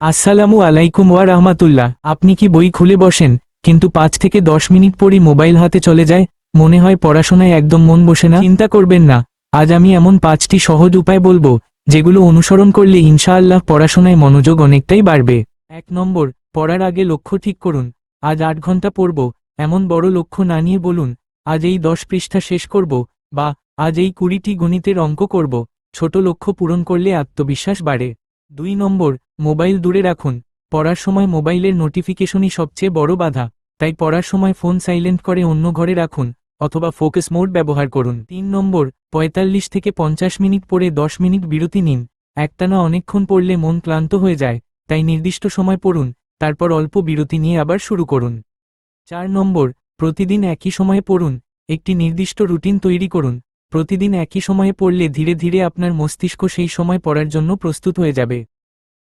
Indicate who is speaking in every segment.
Speaker 1: আসসালামু আলাইকুম ওয়া রাহমাতুল্লাহ। আপনি কি বই খুলে বসেন, কিন্তু 5 থেকে 10 মিনিট পরই মোবাইল হাতে চলে যায়? মনে হয় পড়াশোনায় একদম মন বসে না? চিন্তা করবেন না, আজ আমি এমন 5টি সহজ উপায় বলবো যেগুলো অনুসরণ করলে ইনশাআল্লাহ পড়াশোনায় মনোযোগ অনেকটাই বাড়বে। 1 নম্বর, পড়ার আগে লক্ষ্য ঠিক করুন। আজ 8 ঘন্টা পড়ব, এমন বড় লক্ষ্য না নিয়ে বলুন, আজ এই 10 পৃষ্ঠা শেষ করব, বা আজ এই 20টি গণিতের অঙ্ক করব। ছোট লক্ষ্য পূরণ করলে আত্মবিশ্বাস বাড়ে। 2 নম্বর, মোবাইল দূরে রাখুন। পড়ার সময় মোবাইলের নোটিফিকেশনই সবচেয়ে বড় বাধা, তাই পড়ার সময় ফোন সাইলেন্ট করে অন্য ঘরে রাখুন, অথবা ফোকাস মোড ব্যবহার করুন। 3 নম্বর, 45 থেকে 50 মিনিট পড়ে 10 মিনিট বিরতি নিন। একটানা অনেকক্ষণ পড়লে মন ক্লান্ত হয়ে যায়, তাই নির্দিষ্ট সময় পড়ুন, তারপর অল্প বিরতি নিয়ে আবার শুরু করুন। 4 নম্বর, প্রতিদিন একই সময়ে পড়ুন। একটি নির্দিষ্ট রুটিন তৈরি করুন। প্রতিদিন একই সময়ে পড়লে ধীরে ধীরে আপনার মস্তিষ্ক সেই সময় পড়ার জন্য প্রস্তুত হয়ে যাবে।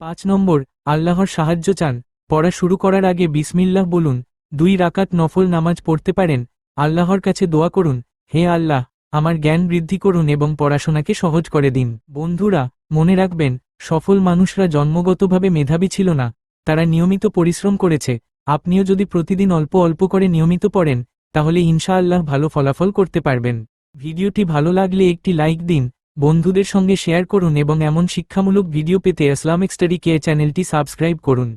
Speaker 1: 5 নম্বর, আল্লাহর সাহায্য চান। পড়া শুরু করার আগে বিসমিল্লাহ বলুন। 2 রাকাত নফল নামাজ পড়তে পারেন। আল্লাহর কাছে দোয়া করুন, হে আল্লাহ, আমার জ্ঞান বৃদ্ধি করুন এবং পড়াশোনাকে সহজ করে দিন। বন্ধুরা, মনে রাখবেন, সফল মানুষরা জন্মগতভাবে মেধাবী ছিল না, তারা নিয়মিত পরিশ্রম করেছে। আপনিও যদি প্রতিদিন অল্প অল্প করে নিয়মিত পড়েন, তাহলে ইনশাআল্লাহ ভালো ফলাফল করতে পারবেন। ভিডিওটি ভালো লাগলে একটি লাইক দিন, বন্ধুদের সঙ্গে শেয়ার করুন এবং এমন শিক্ষামূলক ভিডিও পেতে ইসলামিক স্টাডি কেয়ার চ্যানেলটি সাবস্ক্রাইব করুন।